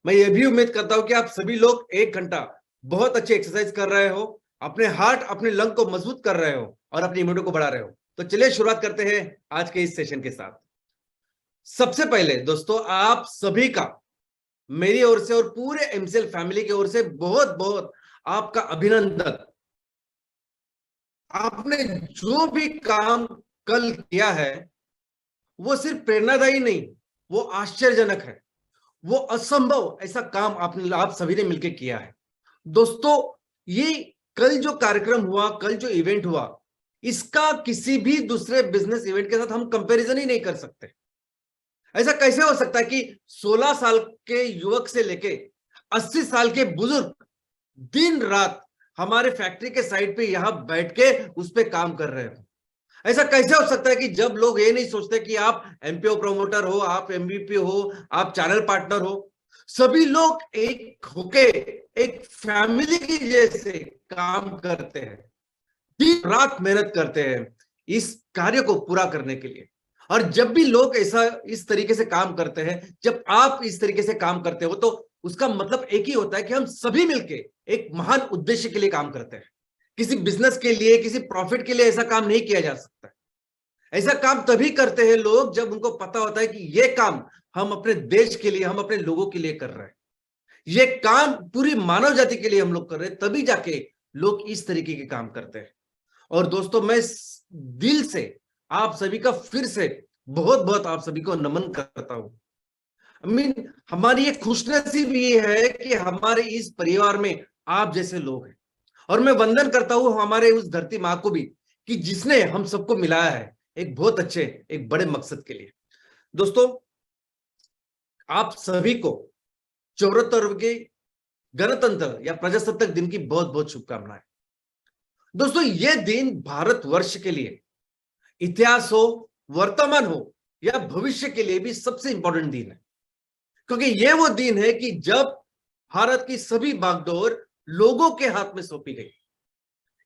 मैं ये भी उम्मीद करता हूं कि आप सभी लोग 1 घंटा बहुत अच्छी एक्सरसाइज कर रहे हो, अपने हार्ट अपने लंग को मजबूत कर रहे हो और अपनी इम्यूनिटी को बढ़ा रहे हो। तो चलिए शुरुआत करते हैं आज के इस सेशन के साथ। सबसे पहले दोस्तों, आप सभी का मेरी ओर से और पूरे एमसीएल फैमिली की ओर से बहुत बहुत आपका अभिनंदन। आपने जो भी काम कल किया है वो सिर्फ प्रेरणादायी नहीं, वो आश्चर्यजनक है, वो असंभव ऐसा काम आपने आप सभी ने मिलकर किया है। दोस्तों, ये कल जो कार्यक्रम हुआ, कल जो इवेंट हुआ, इसका किसी भी दूसरे बिजनेस इवेंट के साथ हम कंपैरिजन ही नहीं कर सकते। ऐसा कैसे हो सकता है कि 16 साल के युवक से लेके 80 साल के बुजुर्ग दिन रात हमारे फैक्ट्री के साइड पे यहां बैठ के उस पर काम कर रहे हो? ऐसा कैसे हो सकता है कि जब लोग ये नहीं सोचते कि आप एमपीओ प्रमोटर हो, आप एमवीपी हो, आप चैनल पार्टनर हो, सभी लोग एक होके एक फैमिली की जैसे काम करते हैं, दिन रात मेहनत करते हैं इस कार्य को पूरा करने के लिए। और जब भी लोग ऐसा इस तरीके से काम करते हैं, जब आप इस तरीके से काम करते हो, तो उसका मतलब एक ही होता है कि हम सभी मिलके एक महान उद्देश्य के लिए काम करते हैं। किसी बिजनेस के लिए, किसी प्रॉफिट के लिए ऐसा काम नहीं किया जा सकता। ऐसा काम तभी करते हैं लोग जब उनको पता होता है कि ये काम हम अपने देश के लिए, हम अपने लोगों के लिए कर रहे हैं, ये काम पूरी मानव जाति के लिए हम लोग कर रहे हैं, तभी जाके लोग इस तरीके के काम करते हैं। और दोस्तों, मैं दिल से आप सभी का फिर से बहुत बहुत आप सभी को नमन करता हूं। हमारी एक खुशनसीबी ये है कि हमारे इस परिवार में आप जैसे लोग हैं। और मैं वंदन करता हूं हमारे उस धरती मां को भी, कि जिसने हम सबको मिलाया है एक बहुत अच्छे, एक बड़े मकसद के लिए। दोस्तों, आप सभी को 74वें गणतंत्र या प्रजासत्ताक दिन की बहुत बहुत शुभकामनाएं। दोस्तों, ये दिन भारतवर्ष के लिए इतिहास हो, वर्तमान हो या भविष्य के लिए भी सबसे इंपॉर्टेंट दिन है। क्योंकि ये वो दिन है कि जब भारत की सभी बागडोर लोगों के हाथ में सौंपी गई।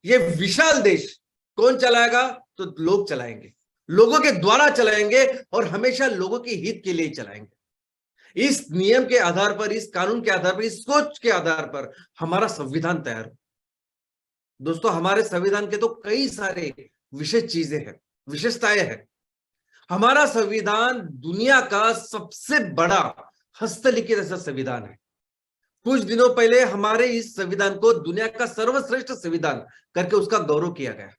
ये विशाल देश कौन चलाएगा? तो लोग चलाएंगे, लोगों के द्वारा चलाएंगे और हमेशा लोगों के हित के लिए चलाएंगे। इस नियम के आधार पर, इस कानून के आधार पर, इस सोच के आधार पर हमारा संविधान तैयार हो। दोस्तों, हमारे संविधान के तो कई सारे विशेष चीजें हैं, विशेषताएं हैं। हमारा संविधान दुनिया का सबसे बड़ा हस्तलिखित ऐसा संविधान है। कुछ दिनों पहले हमारे इस संविधान को दुनिया का सर्वश्रेष्ठ संविधान करके उसका गौरव किया गया।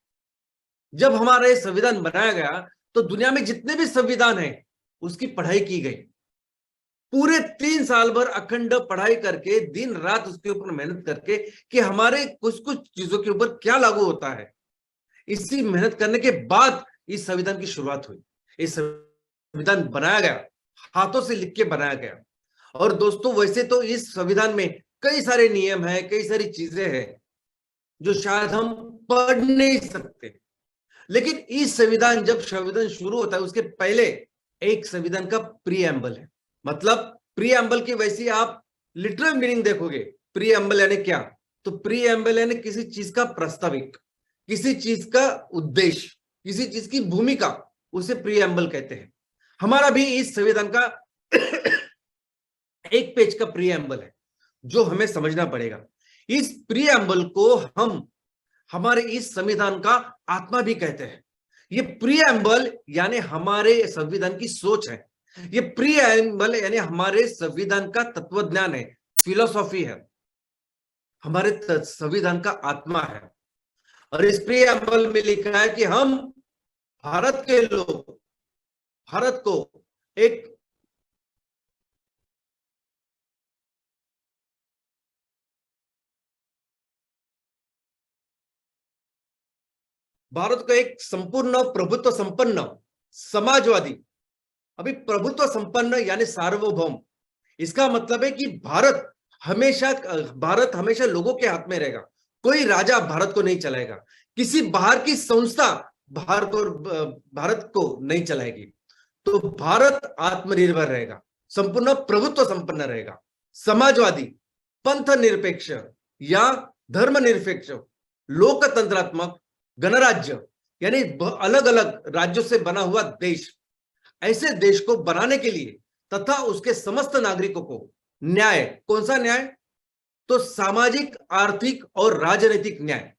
जब हमारा ये संविधान बनाया गया तो दुनिया में जितने भी संविधान हैं उसकी पढ़ाई की गई। पूरे 3 साल भर अखंड पढ़ाई करके, दिन रात उसके ऊपर मेहनत करके कि हमारे कुछ कुछ चीजों के ऊपर क्या लागू होता है। इसी मेहनत करने के बाद इस संविधान की शुरुआत हुई। इस संविधान बनाया गया, हाथों से लिख के बनाया गया। और दोस्तों, वैसे तो इस संविधान में कई सारे नियम हैं, कई सारी चीजें हैं जो शायद हम पढ़ नहीं सकते। लेकिन इस संविधान, जब संविधान शुरू होता है उसके पहले एक संविधान का प्रीएम्बल है। मतलब प्रीएम्बल की वैसी आप लिटरल मीनिंग देखोगे, प्रीएम्बल यानी क्या? तो प्रीएम्बल यानी किसी चीज का प्रस्ताविक, किसी चीज का उद्देश्य, किसी चीज की भूमिका, उसे प्रीएम्बल कहते हैं। हमारा भी इस संविधान का एक पेज का प्रीएम्बल है जो हमें समझना पड़ेगा। इस प्रीएम्बल को हम हमारे इस संविधान का आत्मा भी कहते हैं। ये प्रीएम्बल यानी हमारे संविधान की सोच है। ये प्रीएम्बल यानी हमारे संविधान का तत्वज्ञान है, फिलोसॉफी है, हमारे संविधान का आत्मा है। और इस प्रीएम्बल में लिखा है कि हम भारत के लोग भारत को एक भारत को एक संपूर्ण प्रभुत्व संपन्न समाजवादी, अभी प्रभुत्व संपन्न यानी सार्वभौम, इसका मतलब है कि भारत हमेशा लोगों के हाथ में रहेगा। कोई राजा भारत को नहीं चलाएगा, किसी बाहर की संस्था भारत को नहीं चलाएगी। तो भारत आत्मनिर्भर रहेगा, संपूर्ण प्रभुत्व संपन्न रहेगा, समाजवादी, पंथ निरपेक्ष या धर्मनिरपेक्ष, लोकतंत्रात्मक, गणराज्य यानी अलग अलग राज्यों से बना हुआ देश। ऐसे देश को बनाने के लिए तथा उसके समस्त नागरिकों को न्याय, कौन सा न्याय? तो सामाजिक, आर्थिक और राजनीतिक न्याय।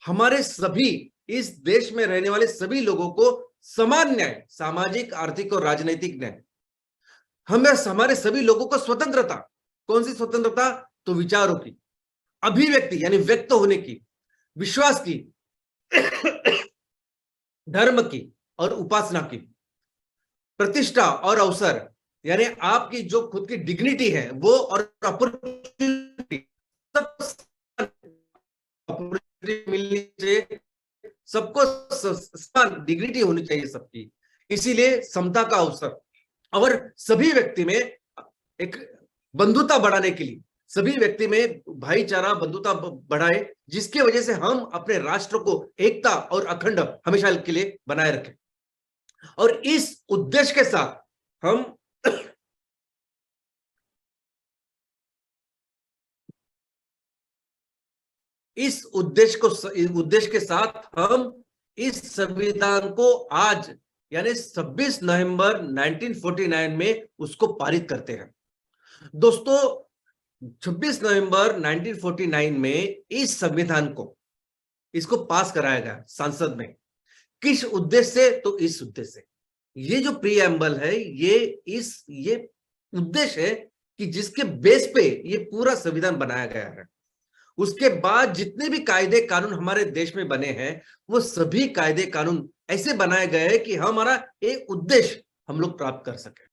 हमारे सभी इस देश में रहने वाले सभी लोगों को समान न्याय, सामाजिक, आर्थिक और राजनीतिक न्याय। हमारे सभी लोगों को स्वतंत्रता, कौन सी स्वतंत्रता? तो विचारों की, अभिव्यक्ति यानी व्यक्त होने की, विश्वास की, धर्म की और उपासना की, प्रतिष्ठा और अवसर, यानी आपकी जो खुद की डिग्निटी है वो, और अपॉर्चुनिटी, सब अपॉर्चुनिटी मिलनी चाहिए सबको, समान डिग्निटी होनी चाहिए सबकी, इसीलिए समता का अवसर। और सभी व्यक्ति में एक बंधुता बढ़ाने के लिए, सभी व्यक्ति में भाईचारा, बंधुता बढ़ाए, जिसकी वजह से हम अपने राष्ट्र को एकता और अखंड हमेशा के लिए बनाए रखें। और इस उद्देश्य के साथ हम उद्देश्य के साथ हम इस संविधान को आज यानी 26 नवंबर 1949 में उसको पारित करते हैं। दोस्तों, 26 नवंबर 1949 में इस संविधान को, इसको पास कराया गया संसद में, किस उद्देश्य से? तो इस उद्देश्य से, ये जो प्रीएम्बल है, ये उद्देश्य है कि जिसके बेस पे ये पूरा संविधान बनाया गया है। उसके बाद जितने भी कायदे कानून हमारे देश में बने हैं, वो सभी कायदे कानून ऐसे बनाए गए हैं कि हमारा एक उद्देश्य हम लोग प्राप्त कर सके।